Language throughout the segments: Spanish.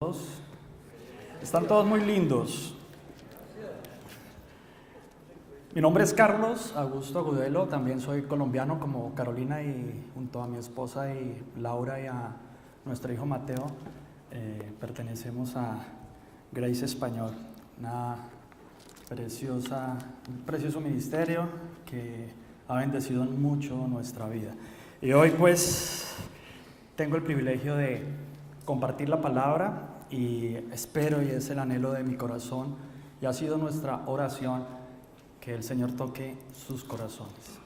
Todos. Están todos muy lindos. Mi nombre es Carlos Augusto Agudelo, también soy colombiano como Carolina y junto a mi esposa y Laura y a nuestro hijo Mateo pertenecemos a Grace Español, un precioso ministerio que ha bendecido mucho nuestra vida. Y hoy pues tengo el privilegio de compartir la palabra y espero, y es el anhelo de mi corazón y ha sido nuestra oración, que el Señor toque sus corazones.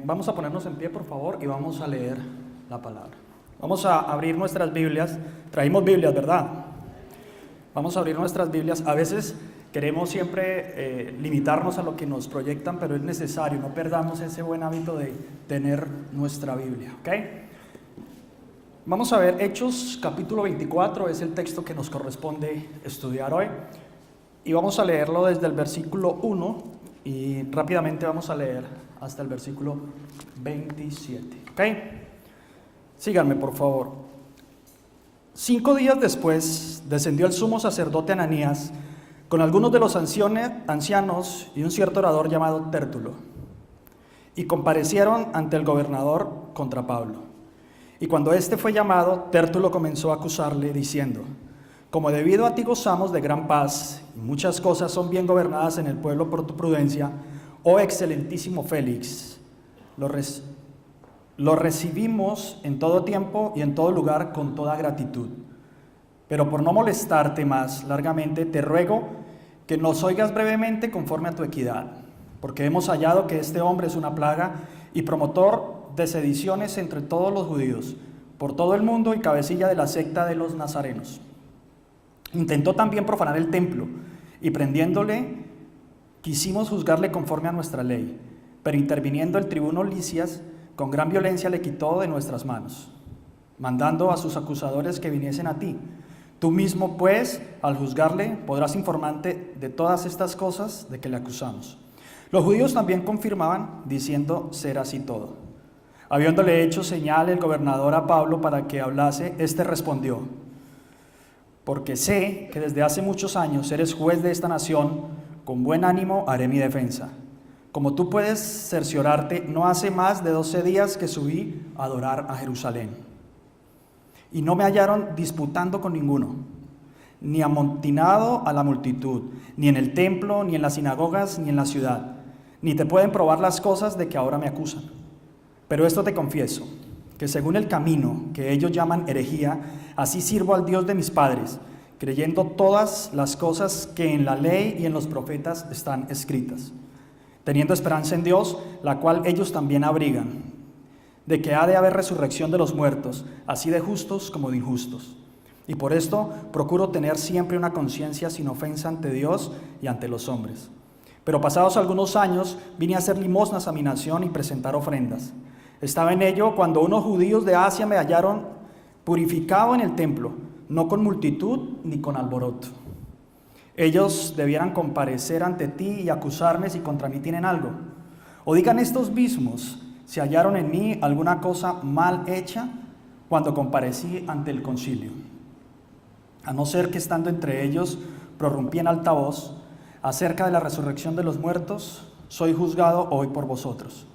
Vamos a ponernos en pie, por favor, y vamos a leer la palabra. Vamos a abrir nuestras Biblias. Traímos Biblias, ¿verdad? Vamos a abrir nuestras Biblias. A veces queremos siempre limitarnos a lo que nos proyectan, pero es necesario, no perdamos ese buen hábito de tener nuestra Biblia, ¿ok? Vamos a ver Hechos capítulo 24, es el texto que nos corresponde estudiar hoy. Y vamos a leerlo desde el versículo 1 y rápidamente vamos a leer hasta el versículo 27. ¿Ok? Síganme, por favor. 5 días después descendió el sumo sacerdote Ananías con algunos de los ancianos y un cierto orador llamado Tértulo, y comparecieron ante el gobernador contra Pablo. Y cuando éste fue llamado, Tértulo comenzó a acusarle, diciendo: como debido a ti gozamos de gran paz, y muchas cosas son bien gobernadas en el pueblo por tu prudencia, oh excelentísimo Félix, lo recibimos en todo tiempo y en todo lugar con toda gratitud. Pero por no molestarte más largamente, te ruego que nos oigas brevemente conforme a tu equidad, porque hemos hallado que este hombre es una plaga y promotor de sediciones entre todos los judíos, por todo el mundo, y cabecilla de la secta de los nazarenos. Intentó también profanar el templo, y prendiéndole quisimos juzgarle conforme a nuestra ley, pero interviniendo el tribuno Lisias, con gran violencia le quitó de nuestras manos, mandando a sus acusadores que viniesen a ti. Tú mismo, pues, al juzgarle, podrás informarte de todas estas cosas de que le acusamos. Los judíos también confirmaban, diciendo ser así todo. Habiéndole hecho señal el gobernador a Pablo para que hablase, éste respondió: porque sé que desde hace muchos años eres juez de esta nación, con buen ánimo haré mi defensa. Como tú puedes cerciorarte, no hace más de 12 días que subí a adorar a Jerusalén. Y no me hallaron disputando con ninguno, ni amontinado a la multitud, ni en el templo, ni en las sinagogas, ni en la ciudad. Ni te pueden probar las cosas de que ahora me acusan. Pero esto te confieso, que según el camino que ellos llaman herejía, así sirvo al Dios de mis padres, creyendo todas las cosas que en la ley y en los profetas están escritas, teniendo esperanza en Dios, la cual ellos también abrigan, de que ha de haber resurrección de los muertos, así de justos como de injustos. Y por esto procuro tener siempre una conciencia sin ofensa ante Dios y ante los hombres. Pero pasados algunos años vine a hacer limosnas a mi nación y presentar ofrendas. Estaba en ello cuando unos judíos de Asia me hallaron purificado en el templo, no con multitud ni con alboroto. Ellos debieran comparecer ante ti y acusarme si contra mí tienen algo. O digan estos mismos si hallaron en mí alguna cosa mal hecha cuando comparecí ante el concilio. A no ser que estando entre ellos prorrumpí en alta voz acerca de la resurrección de los muertos, soy juzgado hoy por vosotros.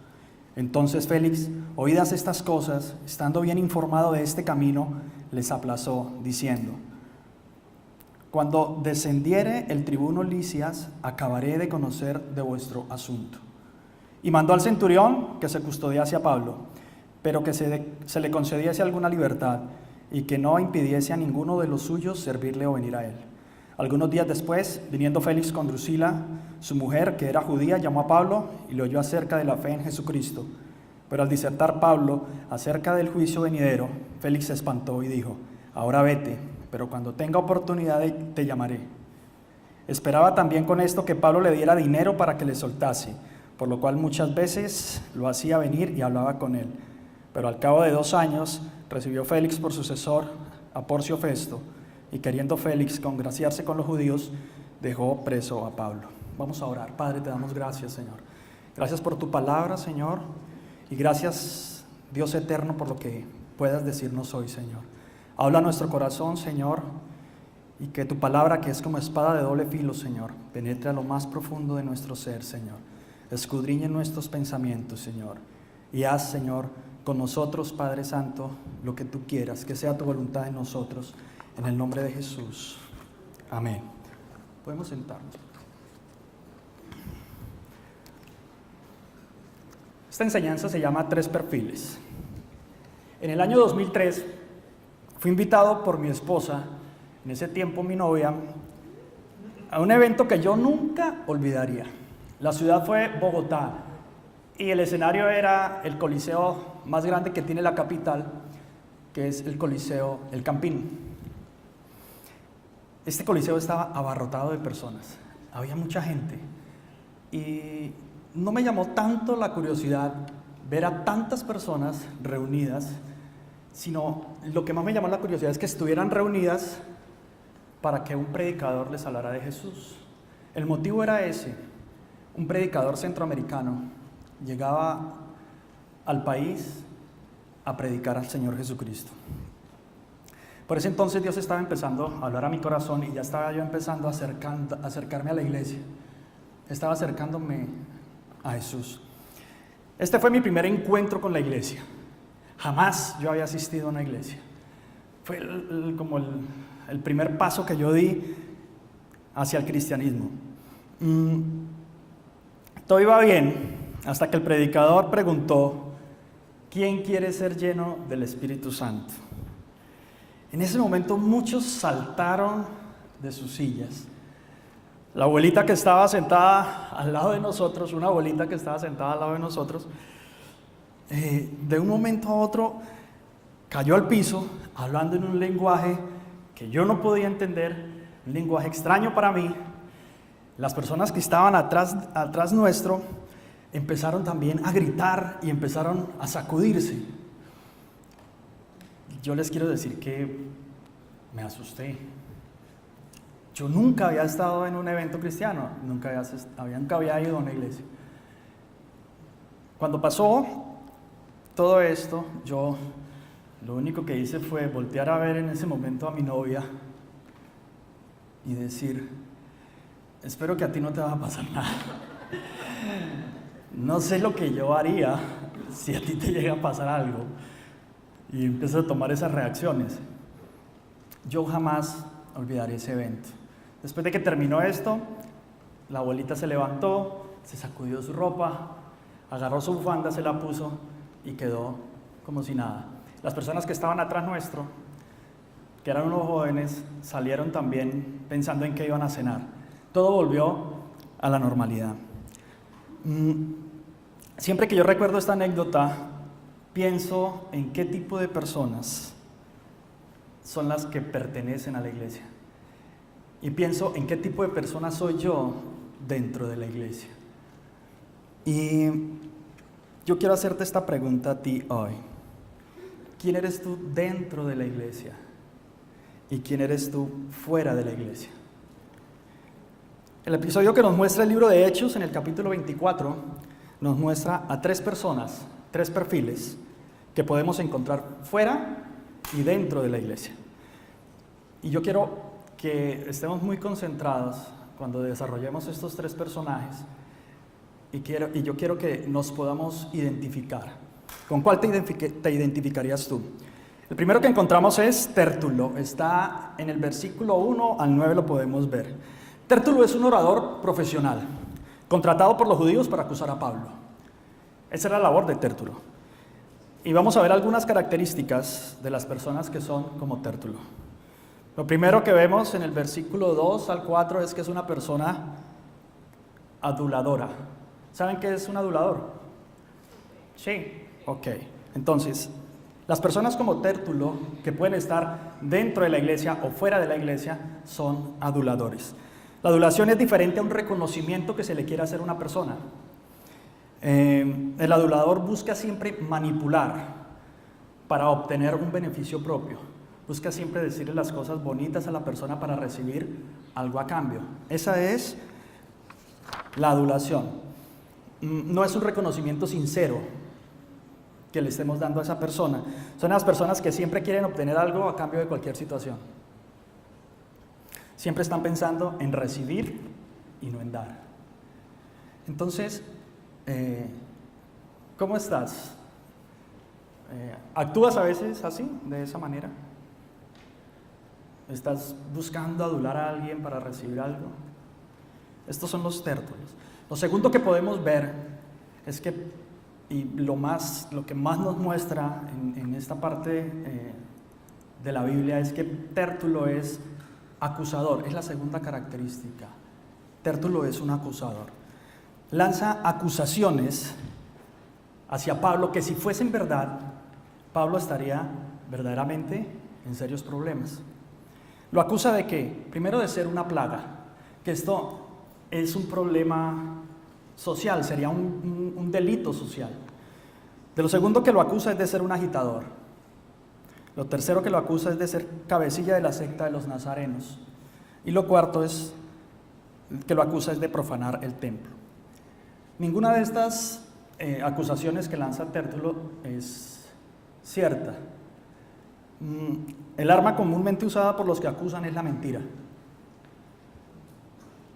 Entonces Félix, oídas estas cosas, estando bien informado de este camino, les aplazó, diciendo: cuando descendiere el tribuno Lisias, acabaré de conocer de vuestro asunto. Y mandó al centurión que se custodiase a Pablo, pero que se le concediese alguna libertad, y que no impidiese a ninguno de los suyos servirle o venir a él. Algunos días después, viniendo Félix con Drusila, su mujer, que era judía, llamó a Pablo y le oyó acerca de la fe en Jesucristo. Pero al disertar Pablo acerca del juicio venidero, Félix se espantó y dijo: ahora vete, pero cuando tenga oportunidad te llamaré. Esperaba también con esto que Pablo le diera dinero para que le soltase, por lo cual muchas veces lo hacía venir y hablaba con él. Pero al cabo de 2 años recibió Félix por sucesor a Porcio Festo, y queriendo Félix congraciarse con los judíos, dejó preso a Pablo. Vamos a orar. Padre, te damos gracias, Señor. Gracias por tu palabra, Señor, y gracias, Dios eterno, por lo que puedas decirnos hoy, Señor. Habla a nuestro corazón, Señor, y que tu palabra, que es como espada de doble filo, Señor, penetre a lo más profundo de nuestro ser, Señor. Escudriñe nuestros pensamientos, Señor, y haz, Señor, con nosotros, Padre Santo, lo que tú quieras, que sea tu voluntad en nosotros, en el nombre de Jesús. Amén. Podemos sentarnos. Esta enseñanza se llama Tres Perfiles. En el año 2003 fui invitado por mi esposa, en ese tiempo mi novia, a un evento que yo nunca olvidaría. La ciudad fue Bogotá y el escenario era el coliseo más grande que tiene la capital, que es el Coliseo El Campín. Este coliseo estaba abarrotado de personas, había mucha gente y no me llamó tanto la curiosidad ver a tantas personas reunidas, sino lo que más me llamó la curiosidad es que estuvieran reunidas para que un predicador les hablara de Jesús. El motivo era ese: un predicador centroamericano llegaba al país a predicar al Señor Jesucristo. Por ese entonces Dios estaba empezando a hablar a mi corazón y ya estaba yo empezando a acercarme a la iglesia. Estaba acercándome a Jesús. Este fue mi primer encuentro con la iglesia. Jamás yo había asistido a una iglesia. Fue como el primer paso que yo di hacia el cristianismo. Todo iba bien hasta que el predicador preguntó: ¿quién quiere ser lleno del Espíritu Santo? En ese momento muchos saltaron de sus sillas. La abuelita que estaba sentada al lado de nosotros, una abuelita que estaba sentada al lado de nosotros, de un momento a otro cayó al piso hablando en un lenguaje que yo no podía entender, un lenguaje extraño para mí. Las personas que estaban atrás nuestro empezaron también a gritar y empezaron a sacudirse. Yo les quiero decir que me asusté. Yo nunca había estado en un evento cristiano, nunca había ido a una iglesia. Cuando pasó todo esto, yo lo único que hice fue voltear a ver en ese momento a mi novia y decir: espero que a ti no te va a pasar nada. No sé lo que yo haría si a ti te llega a pasar algo. Y empecé a tomar esas reacciones. Yo jamás olvidaré ese evento. Después de que terminó esto, la abuelita se levantó, se sacudió su ropa, agarró su bufanda, se la puso y quedó como si nada. Las personas que estaban atrás nuestro, que eran unos jóvenes, salieron también pensando en qué iban a cenar. Todo volvió a la normalidad. Siempre que yo recuerdo esta anécdota, pienso en qué tipo de personas son las que pertenecen a la iglesia. Y pienso en qué tipo de persona soy yo dentro de la iglesia. Y yo quiero hacerte esta pregunta a ti hoy. ¿Quién eres tú dentro de la iglesia? ¿Y quién eres tú fuera de la iglesia? El episodio que nos muestra el libro de Hechos, en el capítulo 24, nos muestra a tres personas, tres perfiles que podemos encontrar fuera y dentro de la iglesia. Y yo quiero que estemos muy concentrados cuando desarrollemos estos tres personajes y yo quiero que nos podamos identificar. ¿Con cuál te identificarías tú? El primero que encontramos es Tértulo. Está en el versículo 1 al 9, lo podemos ver. Tértulo es un orador profesional, contratado por los judíos para acusar a Pablo. Esa era la labor de Tértulo. Y vamos a ver algunas características de las personas que son como Tértulo. Lo primero que vemos en el versículo 2 al 4 es que es una persona aduladora. ¿Saben qué es un adulador? Sí, ok. Entonces, las personas como Tértulo, que pueden estar dentro de la iglesia o fuera de la iglesia, son aduladores. La adulación es diferente a un reconocimiento que se le quiere hacer a una persona. El adulador busca siempre manipular para obtener un beneficio propio. Busca siempre decirle las cosas bonitas a la persona para recibir algo a cambio. Esa es la adulación. No es un reconocimiento sincero. que le estemos dando a esa persona. Son las personas que siempre quieren obtener algo a cambio de cualquier situación. Siempre están pensando en recibir y no en dar. Entonces, ¿cómo estás? ¿Actúas a veces así, de esa manera? ¿Estás buscando adular a alguien para recibir algo? Estos son los tértulos. Lo segundo que podemos ver es que, y lo que más nos muestra en esta parte de la Biblia, es que Tértulo es acusador. Es la segunda característica. Tértulo es un acusador. Lanza acusaciones hacia Pablo que, si fuesen verdad, Pablo estaría verdaderamente en serios problemas. Lo acusa de qué? Primero, de ser una plaga, que esto es un problema social, sería un delito social. De lo segundo que lo acusa es de ser un agitador. Lo tercero que lo acusa es de ser cabecilla de la secta de los nazarenos. Y lo cuarto es que lo acusa es de profanar el templo. Ninguna de estas acusaciones que lanza Tértulo es cierta. El arma comúnmente usada por los que acusan es la mentira.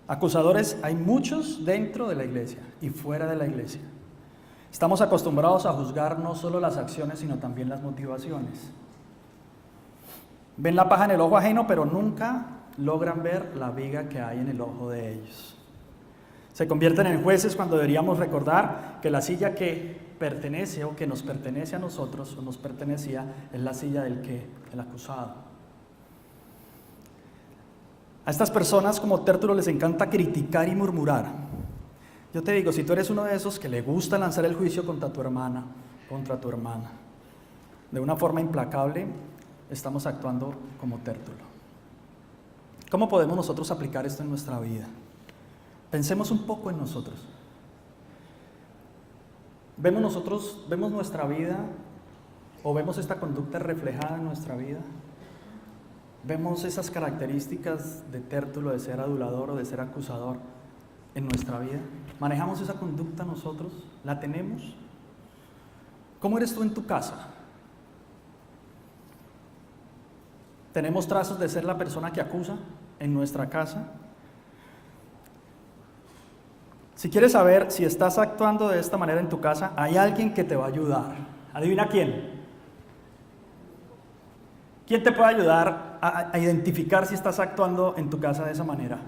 Acusadores hay muchos dentro de la iglesia y fuera de la iglesia. Estamos acostumbrados a juzgar no solo las acciones, sino también las motivaciones. Ven la paja en el ojo ajeno, pero nunca logran ver la viga que hay en el ojo de ellos. Se convierten en jueces cuando deberíamos recordar que la silla que pertenece o que nos pertenece a nosotros o nos pertenecía es la silla del acusado. A estas personas, como Tértulo, les encanta criticar y murmurar. Yo te digo, si tú eres uno de esos que le gusta lanzar el juicio contra tu hermana, de una forma implacable, estamos actuando como Tértulo. ¿Cómo podemos nosotros aplicar esto en nuestra vida? Pensemos un poco en nosotros. ¿Vemos nuestra vida o vemos esta conducta reflejada en nuestra vida? ¿Vemos esas características de Tértulo, de ser adulador o de ser acusador en nuestra vida? ¿Manejamos esa conducta nosotros? ¿La tenemos? ¿Cómo eres tú en tu casa? ¿Tenemos trazos de ser la persona que acusa en nuestra casa? Si quieres saber si estás actuando de esta manera en tu casa, hay alguien que te va a ayudar. ¿Adivina quién? ¿Quién te puede ayudar a identificar si estás actuando en tu casa de esa manera?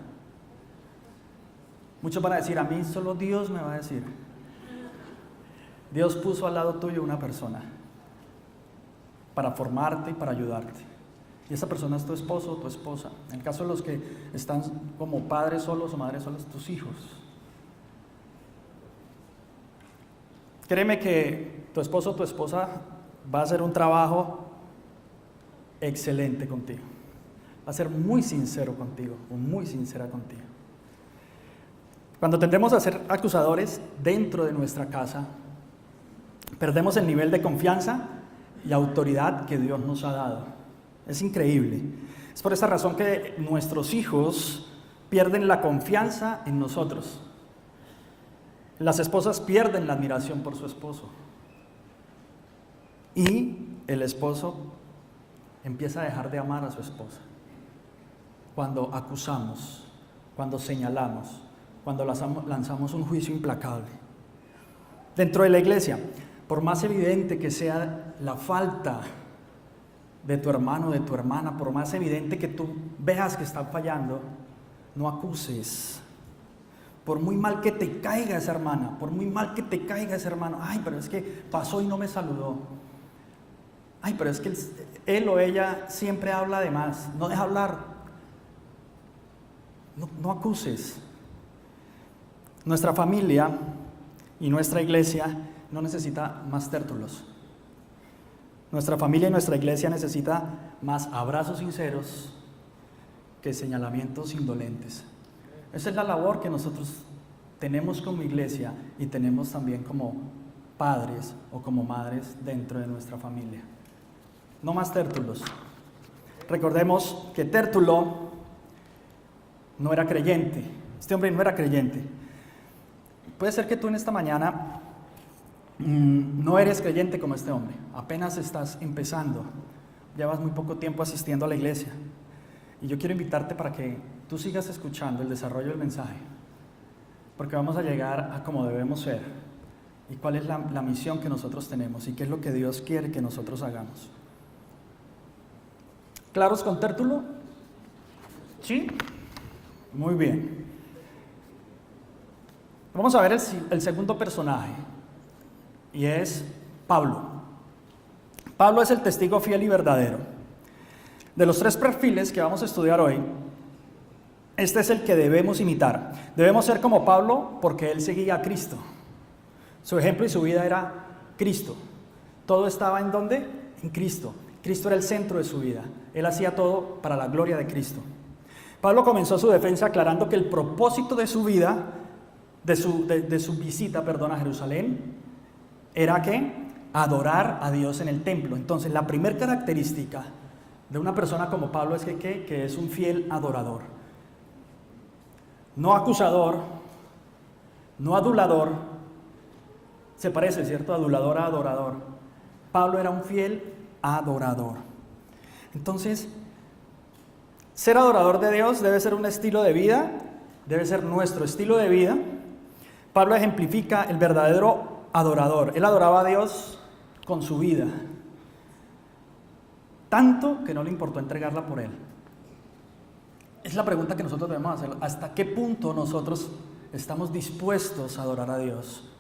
Muchos van a decir, a mí solo Dios me va a decir. Dios puso al lado tuyo una persona para formarte y para ayudarte. Y esa persona es tu esposo o tu esposa. En el caso de los que están como padres solos o madres solas, tus hijos. Créeme que tu esposo o tu esposa va a hacer un trabajo excelente contigo. Va a ser muy sincero contigo o muy sincera contigo. Cuando tendemos a ser acusadores dentro de nuestra casa, perdemos el nivel de confianza y autoridad que Dios nos ha dado. Es increíble. Es por esa razón que nuestros hijos pierden la confianza en nosotros. Las esposas pierden la admiración por su esposo. Y el esposo empieza a dejar de amar a su esposa. Cuando acusamos, cuando señalamos, cuando lanzamos un juicio implacable. Dentro de la iglesia, por más evidente que sea la falta de tu hermano o de tu hermana, por más evidente que tú veas que están fallando, no acuses. Por muy mal que te caiga esa hermana, por muy mal que te caiga ese hermano, ay, pero es que pasó y no me saludó. Ay, pero es que él o ella siempre habla de más, no deja hablar. No acuses. Nuestra familia y nuestra iglesia no necesita más tértulos. Nuestra familia y nuestra iglesia necesita más abrazos sinceros que señalamientos indolentes. Esa es la labor que nosotros tenemos como iglesia y tenemos también como padres o como madres dentro de nuestra familia. No más tértulos. Recordemos que Tértulo no era creyente. Este hombre no era creyente. Puede ser que tú en esta mañana no eres creyente como este hombre, apenas estás empezando, llevas muy poco tiempo asistiendo a la iglesia. Y yo quiero invitarte para que tú sigas escuchando el desarrollo del mensaje, porque vamos a llegar a cómo debemos ser y cuál es la misión que nosotros tenemos y qué es lo que Dios quiere que nosotros hagamos. ¿Claros con Tértulo? ¿Sí? Muy bien. Vamos a ver el segundo personaje, y es Pablo. Pablo es el testigo fiel y verdadero. De los 3 perfiles que vamos a estudiar hoy, este es el que debemos imitar. Debemos ser como Pablo porque él seguía a Cristo. Su ejemplo y su vida era Cristo. Todo estaba ¿en dónde? En Cristo. Cristo era el centro de su vida. Él hacía todo para la gloria de Cristo. Pablo comenzó su defensa aclarando que el propósito de su vida, de su visita, a Jerusalén, era ¿qué? Adorar a Dios en el templo. Entonces, la primera característica de una persona como Pablo es que es un fiel adorador. No acusador, no adulador. Se parece, ¿cierto? Adulador a adorador. Pablo era un fiel adorador. Entonces, ser adorador de Dios debe ser un estilo de vida, debe ser nuestro estilo de vida. Pablo ejemplifica el verdadero adorador. Él adoraba a Dios con su vida, tanto que no le importó entregarla por él. Es la pregunta que nosotros debemos hacer. ¿Hasta qué punto nosotros estamos dispuestos a adorar a Dios?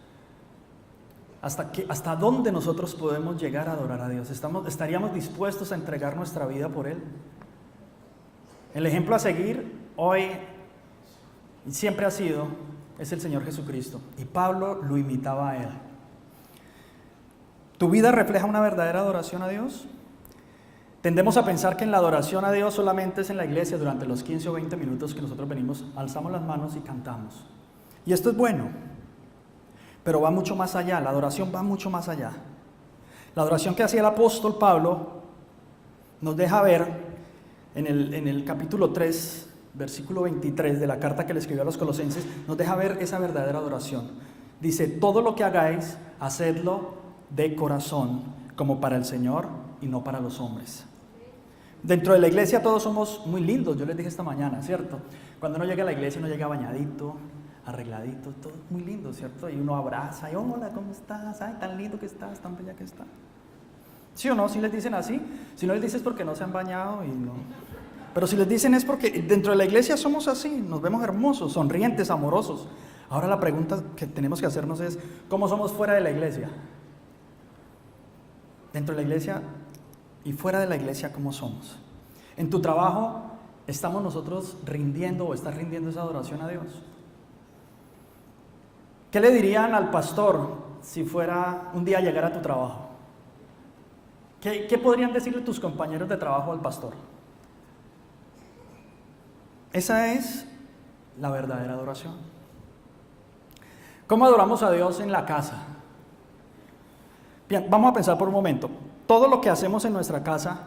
¿Hasta dónde nosotros podemos llegar a adorar a Dios? ¿Estaríamos dispuestos a entregar nuestra vida por Él? El ejemplo a seguir hoy y siempre ha sido, es el Señor Jesucristo. Y Pablo lo imitaba a Él. ¿Tu vida refleja una verdadera adoración a Dios? Tendemos a pensar que en la adoración a Dios solamente es en la iglesia durante los 15 o 20 minutos que nosotros venimos, alzamos las manos y cantamos. Y esto es bueno, pero va mucho más allá, la adoración va mucho más allá. La adoración que hacía el apóstol Pablo nos deja ver en el capítulo 3, versículo 23 de la carta que le escribió a los Colosenses, nos deja ver esa verdadera adoración. Dice, todo lo que hagáis, hacedlo de corazón, como para el Señor y no para los hombres. Dentro de la iglesia todos somos muy lindos, yo les dije esta mañana, ¿cierto? Cuando uno llega a la iglesia uno llega bañadito, arregladito, todo muy lindo, ¿cierto? Y uno abraza, y hola, ¿cómo estás? Ay, tan lindo que estás, tan bella que estás. ¿Sí o no? Si les dicen así, si no les dices porque no se han bañado y no. Pero si les dicen es porque dentro de la iglesia somos así, nos vemos hermosos, sonrientes, amorosos. Ahora la pregunta que tenemos que hacernos es, ¿cómo somos fuera de la iglesia? Dentro de la iglesia y fuera de la iglesia, ¿cómo somos? En tu trabajo, ¿estamos nosotros rindiendo o estás rindiendo esa adoración a Dios? ¿Qué le dirían al pastor si fuera un día a llegar a tu trabajo? ¿Qué podrían decirle tus compañeros de trabajo al pastor? Esa es la verdadera adoración. ¿Cómo adoramos a Dios en la casa? Bien, vamos a pensar por un momento. Todo lo que hacemos en nuestra casa,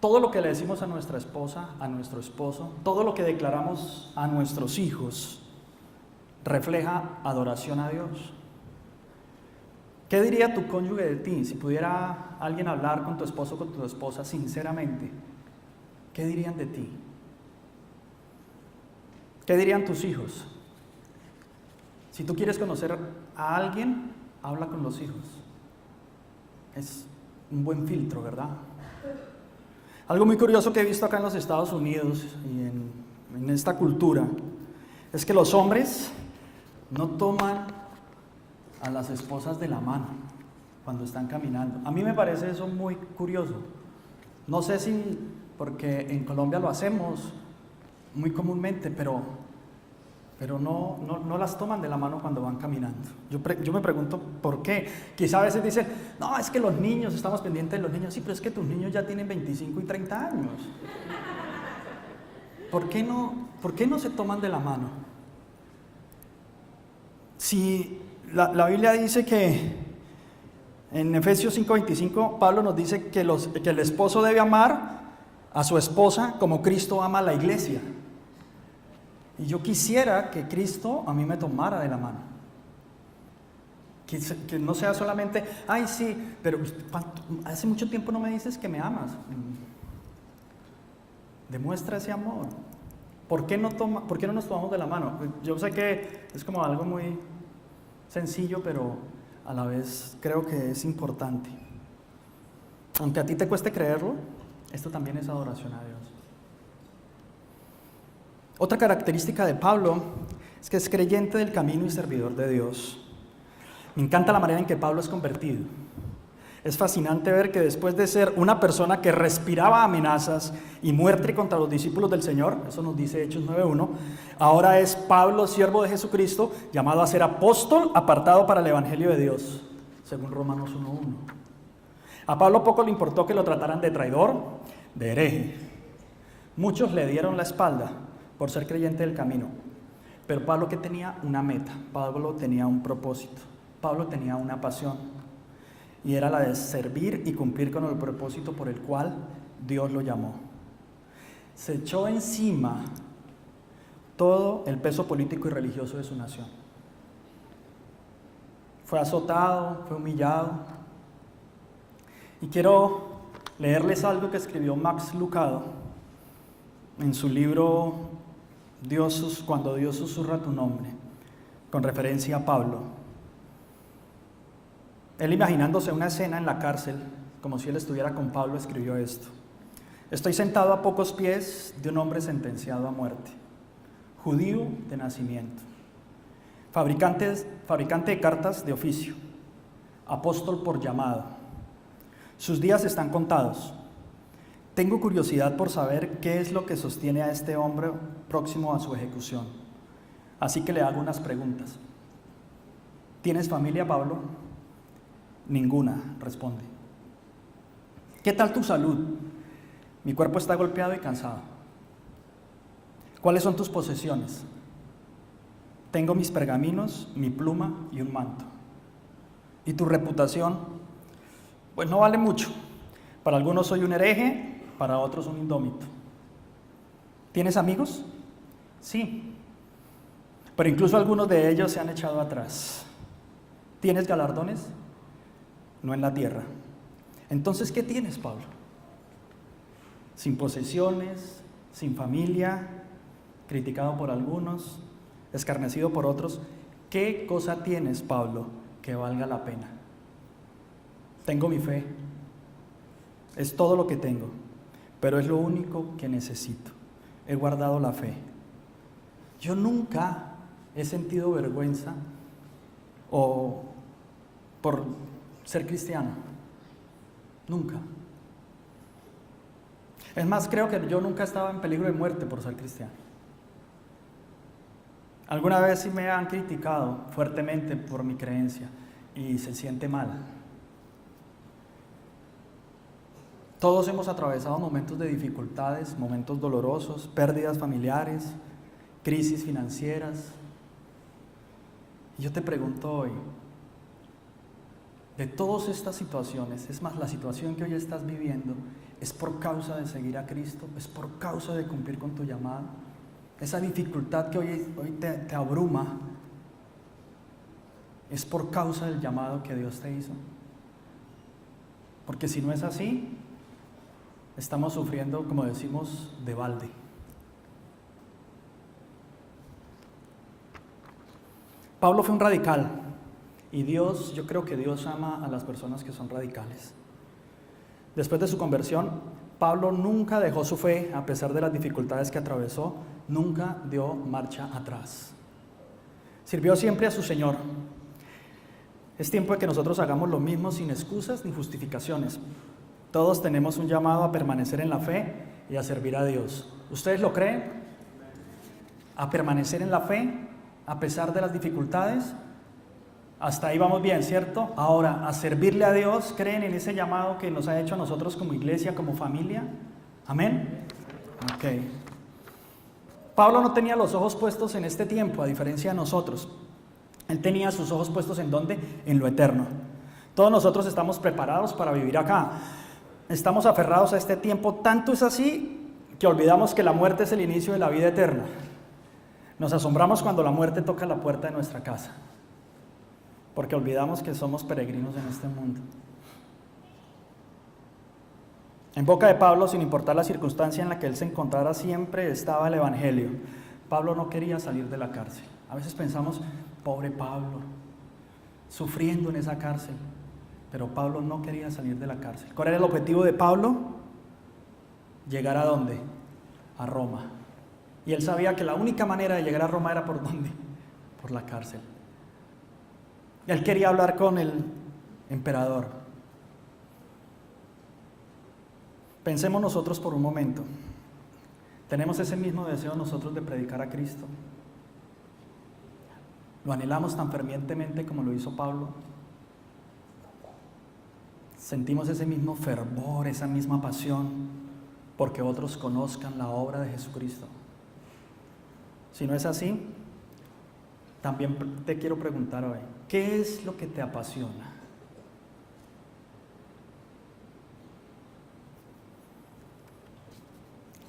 todo lo que le decimos a nuestra esposa, a nuestro esposo, todo lo que declaramos a nuestros hijos, refleja adoración a Dios. ¿Qué diría tu cónyuge de ti? Si pudiera alguien hablar con tu esposo o con tu esposa sinceramente, ¿qué dirían de ti? ¿Qué dirían tus hijos? Si tú quieres conocer a alguien, habla con los hijos. Es un buen filtro, ¿verdad? Algo muy curioso que he visto acá en los Estados Unidos y en esta cultura es que los hombres no toman a las esposas de la mano cuando están caminando. A mí me parece eso muy curioso. No sé si porque en Colombia lo hacemos muy comúnmente, pero no las toman de la mano cuando van caminando. Yo me pregunto por qué. Quizá a veces dicen, no, es que los niños, estamos pendientes de los niños. Sí, pero es que tus niños ya tienen 25 y 30 años. ¿Por qué no se toman de la mano? Si la Biblia dice que en Efesios 5:25, Pablo nos dice que el esposo debe amar a su esposa como Cristo ama a la iglesia. Y yo quisiera que Cristo a mí me tomara de la mano. Que no sea solamente, ay sí, pero hace mucho tiempo no me dices que me amas. Demuestra ese amor. ¿Por qué no nos tomamos de la mano? Yo sé que es como algo muy sencillo, pero a la vez creo que es importante. Aunque a ti te cueste creerlo, esto también es adoración a Dios. Otra característica de Pablo es que es creyente del camino y servidor de Dios. Me encanta la manera en que Pablo es convertido. Es fascinante ver que después de ser una persona que respiraba amenazas y muerte contra los discípulos del Señor, eso nos dice Hechos 9:1, ahora es Pablo, siervo de Jesucristo, llamado a ser apóstol, apartado para el Evangelio de Dios, según Romanos 1:1. A Pablo poco le importó que lo trataran de traidor, de hereje. Muchos le dieron la espalda por ser creyente del camino, pero Pablo que tenía una meta, Pablo tenía un propósito, Pablo tenía una pasión. Y era la de servir y cumplir con el propósito por el cual Dios lo llamó. Se echó encima todo el peso político y religioso de su nación. Fue azotado, fue humillado. Y quiero leerles algo que escribió Max Lucado en su libro Cuando Dios susurra tu nombre, con referencia a Pablo. Él, imaginándose una escena en la cárcel, como si él estuviera con Pablo, escribió esto: estoy sentado a pocos pies de un hombre sentenciado a muerte, judío de nacimiento, fabricante de cartas de oficio, apóstol por llamado. Sus días están contados. Tengo curiosidad por saber qué es lo que sostiene a este hombre próximo a su ejecución. Así que le hago unas preguntas. ¿Tienes familia, Pablo? Ninguna, responde. ¿Qué tal tu salud? Mi cuerpo está golpeado y cansado. ¿Cuáles son tus posesiones? Tengo mis pergaminos, mi pluma y un manto. ¿Y tu reputación? Pues no vale mucho. Para algunos soy un hereje, para otros un indómito. ¿Tienes amigos? Sí. Pero incluso algunos de ellos se han echado atrás. ¿Tienes galardones? No en la tierra. Entonces, ¿qué tienes, Pablo? Sin posesiones, sin familia, criticado por algunos, escarnecido por otros. ¿Qué cosa tienes, Pablo, que valga la pena? Tengo mi fe. Es todo lo que tengo, pero es lo único que necesito. He guardado la fe. Yo nunca he sentido vergüenza por ser cristiano. Nunca. Es más, creo que yo nunca estaba en peligro de muerte por ser cristiano. Alguna vez sí me han criticado fuertemente por mi creencia y se siente mal. Todos hemos atravesado momentos de dificultades, momentos dolorosos, pérdidas familiares, crisis financieras. Y yo te pregunto hoy, de todas estas situaciones, es más, la situación que hoy estás viviendo, ¿es por causa de seguir a Cristo? ¿Es por causa de cumplir con tu llamado? Esa dificultad que hoy te abruma, ¿es por causa del llamado que Dios te hizo? Porque si no es así, estamos sufriendo, como decimos, de balde. Pablo fue un radical. Y yo creo que Dios ama a las personas que son radicales. Después de su conversión, Pablo nunca dejó su fe a pesar de las dificultades que atravesó, nunca dio marcha atrás. Sirvió siempre a su Señor. Es tiempo de que nosotros hagamos lo mismo sin excusas ni justificaciones. Todos tenemos un llamado a permanecer en la fe y a servir a Dios. ¿Ustedes lo creen? ¿A permanecer en la fe a pesar de las dificultades? Hasta ahí vamos bien, ¿cierto? Ahora, a servirle a Dios, ¿creen en ese llamado que nos ha hecho a nosotros como iglesia, como familia? ¿Amén? Ok. Pablo no tenía los ojos puestos en este tiempo, a diferencia de nosotros. Él tenía sus ojos puestos ¿en dónde? En lo eterno. Todos nosotros estamos preparados para vivir acá. Estamos aferrados a este tiempo, tanto es así que olvidamos que la muerte es el inicio de la vida eterna. Nos asombramos cuando la muerte toca la puerta de nuestra casa. porque olvidamos que somos peregrinos en este mundo. En boca de Pablo, sin importar la circunstancia en la que él se encontrara, siempre estaba el Evangelio. Pablo no quería salir de la cárcel. A veces pensamos, pobre Pablo, sufriendo en esa cárcel. Pero Pablo no quería salir de la cárcel. ¿Cuál era el objetivo de Pablo? ¿Llegar a dónde? A Roma. Y él sabía que la única manera de llegar a Roma era ¿por dónde? Por la cárcel. Él quería hablar con el emperador. Pensemos nosotros por un momento. ¿Tenemos ese mismo deseo nosotros de predicar a Cristo? ¿Lo anhelamos tan fervientemente como lo hizo Pablo? ¿Sentimos ese mismo fervor, esa misma pasión porque otros conozcan la obra de Jesucristo? Si no es así, también te quiero preguntar hoy, ¿qué es lo que te apasiona?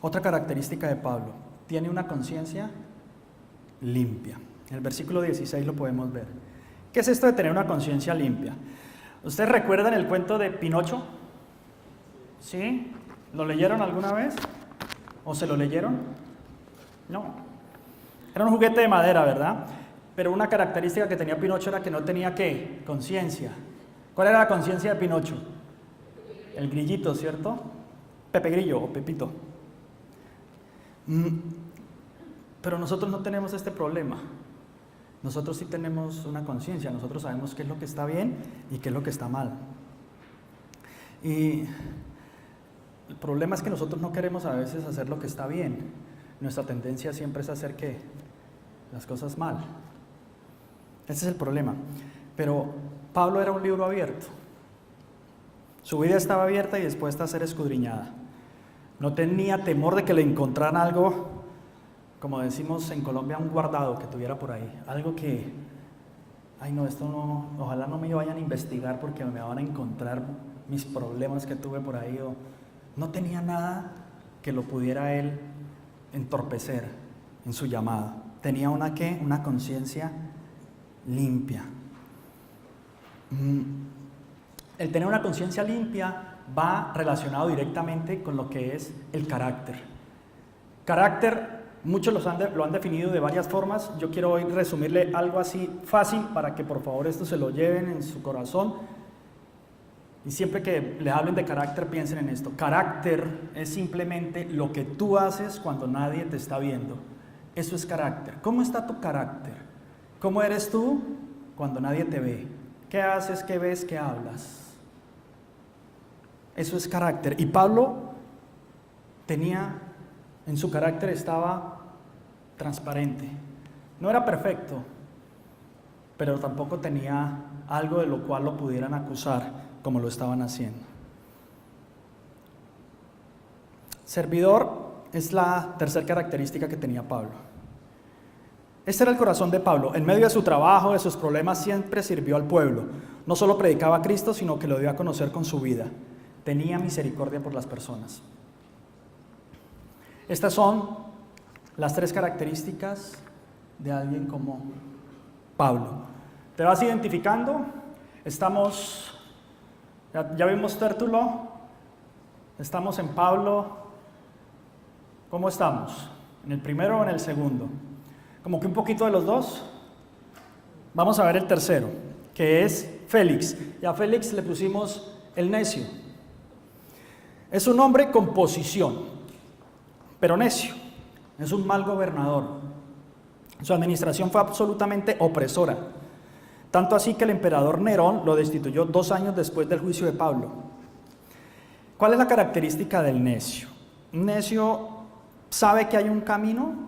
Otra característica de Pablo, tiene una conciencia limpia. En el versículo 16 lo podemos ver. ¿Qué es esto de tener una conciencia limpia? ¿Ustedes recuerdan el cuento de Pinocho? ¿Sí? ¿Lo leyeron alguna vez? ¿O se lo leyeron? No. Era un juguete de madera, ¿verdad? Pero una característica que tenía Pinocho era que no tenía, ¿qué? Conciencia. ¿Cuál era la conciencia de Pinocho? El grillito, ¿cierto? Pepe Grillo o Pepito. Pero nosotros no tenemos este problema. Nosotros sí tenemos una conciencia, nosotros sabemos qué es lo que está bien y qué es lo que está mal. Y el problema es que nosotros no queremos a veces hacer lo que está bien. Nuestra tendencia siempre es hacer ¿qué? Las cosas mal. Ese es el problema. Pero Pablo era un libro abierto. Su vida estaba abierta y dispuesta a ser escudriñada. No tenía temor de que le encontraran algo, como decimos en Colombia, un guardado que tuviera por ahí. Algo que, ay no, esto no, ojalá no me vayan a investigar porque me van a encontrar mis problemas que tuve por ahí. No tenía nada que lo pudiera él entorpecer en su llamada. Tenía una ¿qué? Una conciencia limpia. El tener una conciencia limpia va relacionado directamente con lo que es el carácter. Carácter, muchos lo han definido de varias formas. Yo quiero hoy resumirle algo así fácil para que por favor esto se lo lleven en su corazón. Y siempre que les hablen de carácter, piensen en esto. Carácter es simplemente lo que tú haces cuando nadie te está viendo. Eso es carácter. ¿Cómo está tu carácter? ¿Cómo eres tú cuando nadie te ve? ¿Qué haces? ¿Qué ves? ¿Qué hablas? Eso es carácter. Y Pablo en su carácter estaba transparente. No era perfecto, pero tampoco tenía algo de lo cual lo pudieran acusar como lo estaban haciendo. Servidor es la tercera característica que tenía Pablo. Este era el corazón de Pablo. En medio de su trabajo, de sus problemas, siempre sirvió al pueblo. No solo predicaba a Cristo, sino que lo dio a conocer con su vida. Tenía misericordia por las personas. Estas son las tres características de alguien como Pablo. ¿Te vas identificando? Ya vimos Tértulo, estamos en Pablo. ¿Cómo estamos? ¿En el primero o en el segundo? Como que un poquito de los dos. Vamos a ver el tercero, que es Félix. Y a Félix le pusimos el necio. Es un hombre con posición, pero necio. Es un mal gobernador. Su administración fue absolutamente opresora. Tanto así que el emperador Nerón lo destituyó 2 años después del juicio de Pablo. ¿Cuál es la característica del necio? Un necio sabe que hay un camino,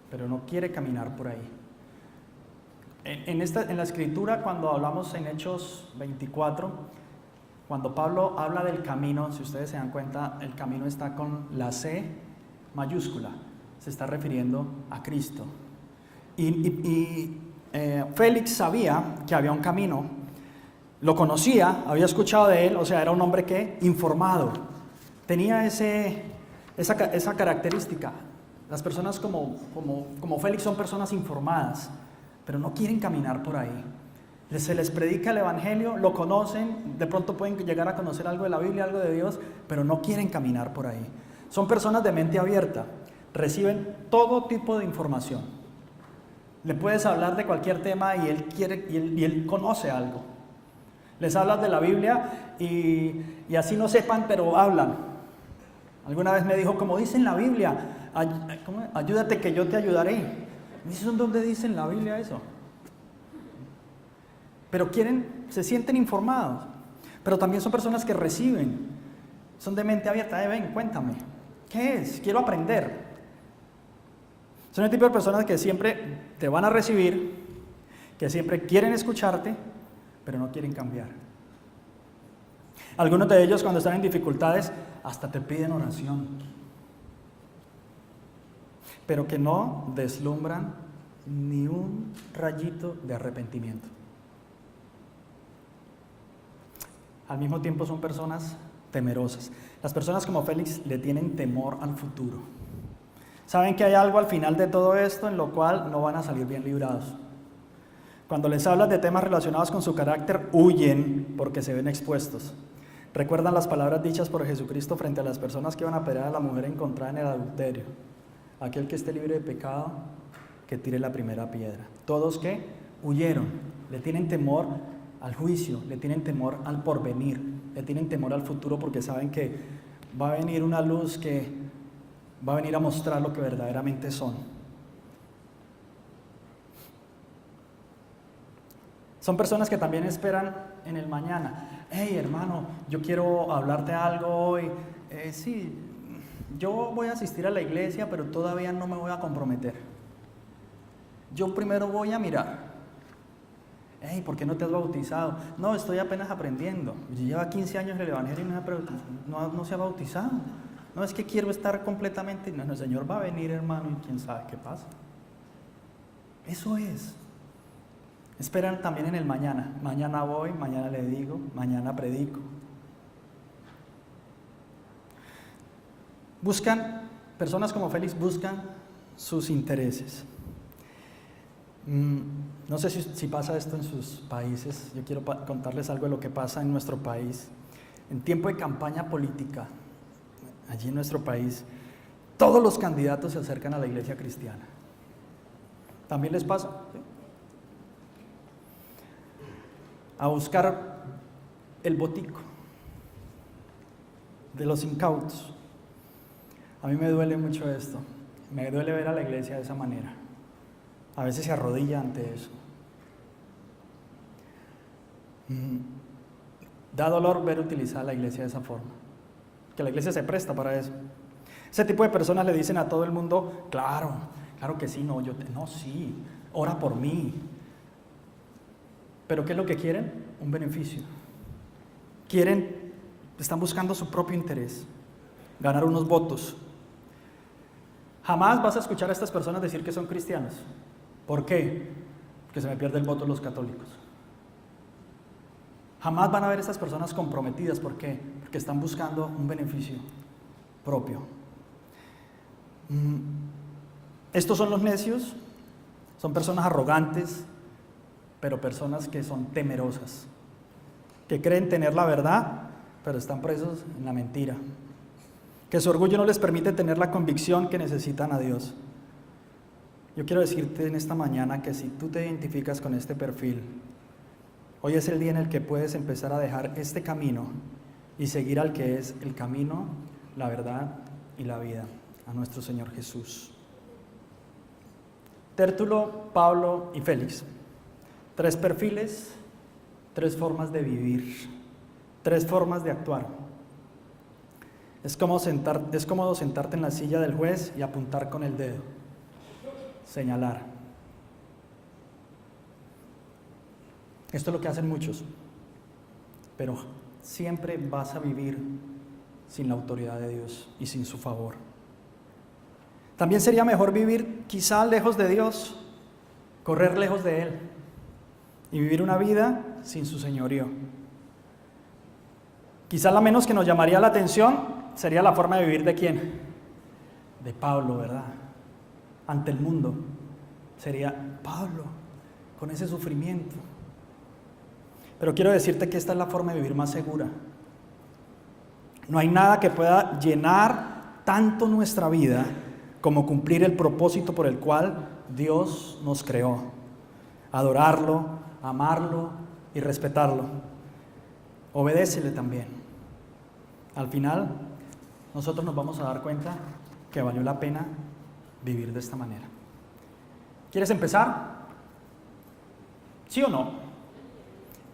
pero no quiere caminar por ahí. En la escritura, cuando hablamos en Hechos 24, cuando Pablo habla del camino, si ustedes se dan cuenta, el camino está con la C mayúscula, se está refiriendo a Cristo. Félix sabía que había un camino, lo conocía, había escuchado de él, o sea, era un hombre que informado, tenía esa característica. Las personas como Félix son personas informadas, pero no quieren caminar por ahí. Se les predica el Evangelio, lo conocen, de pronto pueden llegar a conocer algo de la Biblia, algo de Dios, pero no quieren caminar por ahí. Son personas de mente abierta, reciben todo tipo de información. Le puedes hablar de cualquier tema y él conoce algo. Les hablas de la Biblia y así no sepan, pero hablan. Alguna vez me dijo, como dice en la Biblia, ayúdate que yo te ayudaré. ¿Dicen dónde dice en la Biblia eso? Pero se sienten informados. Pero también son personas que reciben, son de mente abierta. Ven, cuéntame, ¿qué es? Quiero aprender. Son el tipo de personas que siempre te van a recibir, que siempre quieren escucharte, pero no quieren cambiar. Algunos de ellos, cuando están en dificultades, hasta te piden oración, pero que no deslumbran ni un rayito de arrepentimiento. Al mismo tiempo son personas temerosas. Las personas como Félix le tienen temor al futuro. Saben que hay algo al final de todo esto en lo cual no van a salir bien librados. Cuando les hablas de temas relacionados con su carácter, huyen porque se ven expuestos. Recuerdan las palabras dichas por Jesucristo frente a las personas que iban a apedrear a la mujer encontrada en el adulterio. Aquel que esté libre de pecado, que tire la primera piedra. Todos que huyeron, le tienen temor al juicio, le tienen temor al porvenir, le tienen temor al futuro porque saben que va a venir una luz que va a venir a mostrar lo que verdaderamente son. Son personas que también esperan en el mañana. Hey, hermano, yo quiero hablarte algo hoy. Sí, yo voy a asistir a la iglesia, pero todavía no me voy a comprometer. Yo primero voy a mirar. Hey, ¿por qué no te has bautizado? No, estoy apenas aprendiendo. Lleva 15 años en el Evangelio y no se ha bautizado. No, es que quiero estar completamente... No, el Señor va a venir, hermano, y quién sabe qué pasa. Eso es. Esperan también en el mañana. Mañana voy, mañana le digo, mañana predico. Personas como Félix buscan sus intereses. No sé si pasa esto en sus países. Yo quiero contarles algo de lo que pasa en nuestro país. En tiempo de campaña política, allí en nuestro país, todos los candidatos se acercan a la iglesia cristiana. ¿También les pasa? ¿Sí? A buscar el botico de los incautos. A mí me duele mucho esto. Me duele ver a la iglesia de esa manera. A veces se arrodilla ante eso. Da dolor ver utilizar la iglesia de esa forma. Que la iglesia se presta para eso. Ese tipo de personas le dicen a todo el mundo, claro que sí, sí, ora por mí. ¿Pero qué es lo que quieren? Un beneficio. Están buscando su propio interés, ganar unos votos. Jamás vas a escuchar a estas personas decir que son cristianos. ¿Por qué? Porque se me pierde el voto de los católicos. Jamás van a ver a estas personas comprometidas. ¿Por qué? Porque están buscando un beneficio propio. Estos son los necios, son personas arrogantes, pero personas que son temerosas, que creen tener la verdad, pero están presos en la mentira, que su orgullo no les permite tener la convicción que necesitan a Dios. Yo quiero decirte en esta mañana que si tú te identificas con este perfil, hoy es el día en el que puedes empezar a dejar este camino y seguir al que es el camino, la verdad y la vida, a nuestro Señor Jesús. Tértulo, Pablo y Félix. 3 perfiles, 3 formas de vivir, 3 formas de actuar. Es cómodo sentarte en la silla del juez y apuntar con el dedo, señalar. Esto es lo que hacen muchos, pero siempre vas a vivir sin la autoridad de Dios y sin su favor. También sería mejor vivir quizá lejos de Dios, correr lejos de Él y vivir una vida sin su señorío. Quizá la menos que nos llamaría la atención sería la forma de vivir de ¿quién? De Pablo, ¿verdad? Ante el mundo sería Pablo con ese sufrimiento. Pero quiero decirte que esta es la forma de vivir más segura. No hay nada que pueda llenar tanto nuestra vida como cumplir el propósito por el cual Dios nos creó. Adorarlo, amarlo y respetarlo. Obedécele también. Al final, nosotros nos vamos a dar cuenta que valió la pena vivir de esta manera. ¿Quieres empezar? ¿Sí o no?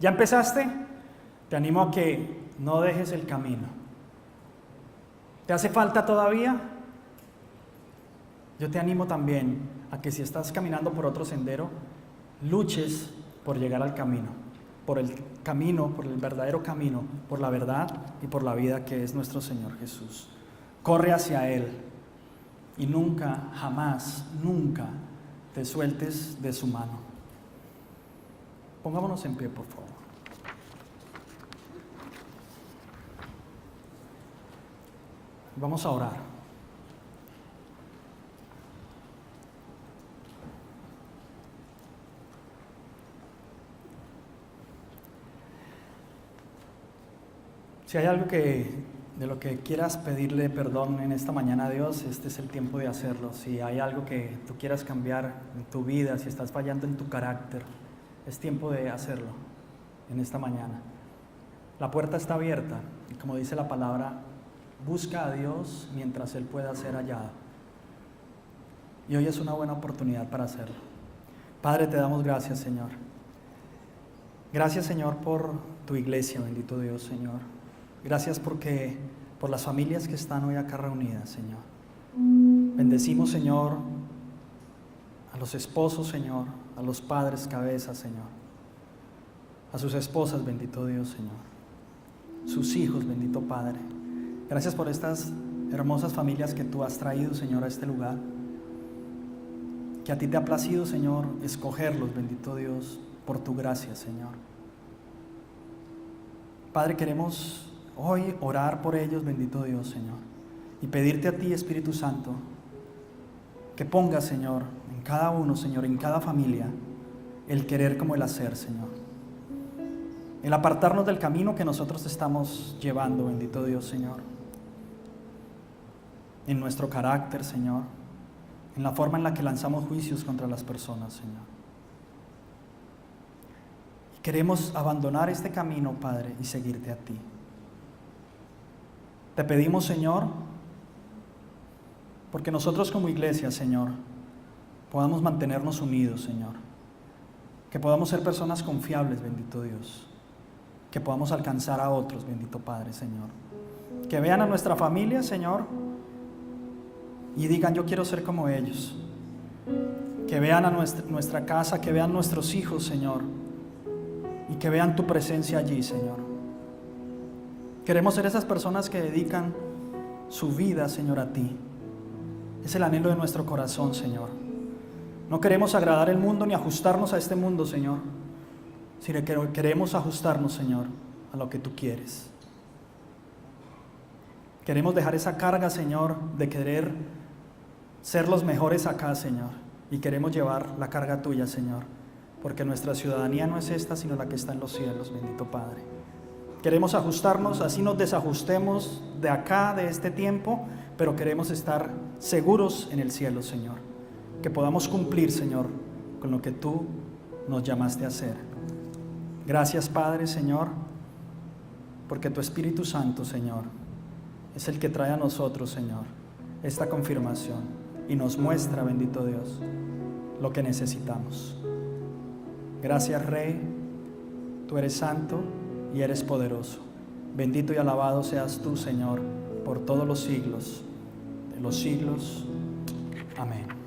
¿Ya empezaste? Te animo a que no dejes el camino. ¿Te hace falta todavía? Yo te animo también a que si estás caminando por otro sendero, luches por llegar al camino, por el verdadero camino, por la verdad y por la vida que es nuestro Señor Jesús. Corre hacia Él y nunca, jamás, nunca te sueltes de su mano. Pongámonos en pie, por favor. Vamos a orar. Si hay algo de lo que quieras pedirle perdón en esta mañana a Dios, este es el tiempo de hacerlo. Si hay algo que tú quieras cambiar en tu vida, si estás fallando en tu carácter, es tiempo de hacerlo en esta mañana. La puerta está abierta y como dice la palabra, busca a Dios mientras Él pueda ser hallado. Y hoy es una buena oportunidad para hacerlo. Padre, te damos gracias, Señor. Gracias, Señor, por tu iglesia, bendito Dios, Señor. Gracias por las familias que están hoy acá reunidas, Señor. Bendecimos, Señor, a los esposos, Señor, a los padres, cabezas, Señor. A sus esposas, bendito Dios, Señor. Sus hijos, bendito Padre. Gracias por estas hermosas familias que tú has traído, Señor, a este lugar. Que a ti te ha placido, Señor, escogerlos, bendito Dios, por tu gracia, Señor. Padre, queremos hoy orar por ellos, bendito Dios, Señor. Y pedirte a ti, Espíritu Santo, que pongas, Señor, en cada uno, Señor, en cada familia, el querer como el hacer, Señor. El apartarnos del camino que nosotros estamos llevando, bendito Dios, Señor. En nuestro carácter, Señor, en la forma en la que lanzamos juicios contra las personas, Señor. Queremos abandonar este camino, Padre, y seguirte a ti. Te pedimos, Señor, porque nosotros como iglesia, Señor, podamos mantenernos unidos, Señor. Que podamos ser personas confiables, bendito Dios. Que podamos alcanzar a otros, bendito Padre, Señor. Que vean a nuestra familia, Señor, y digan, yo quiero ser como ellos. Que vean a nuestra casa, que vean nuestros hijos, Señor, y que vean tu presencia allí, Señor. Queremos ser esas personas que dedican su vida, Señor, a ti. Es el anhelo de nuestro corazón, Señor. No queremos agradar el mundo ni ajustarnos a este mundo, Señor, sino que queremos ajustarnos, Señor, a lo que tú quieres. Queremos dejar esa carga, Señor, de querer ser los mejores acá, Señor, y queremos llevar la carga tuya, Señor, porque nuestra ciudadanía no es esta, sino la que está en los cielos, bendito Padre. Queremos ajustarnos, así nos desajustemos de acá, de este tiempo, pero queremos estar seguros en el cielo, Señor. Que podamos cumplir, Señor, con lo que tú nos llamaste a hacer. Gracias, Padre, Señor, porque tu Espíritu Santo, Señor, es el que trae a nosotros, Señor, esta confirmación y nos muestra, bendito Dios, lo que necesitamos. Gracias, Rey, tú eres santo y eres poderoso. Bendito y alabado seas tú, Señor, por todos los siglos de los siglos. Amén.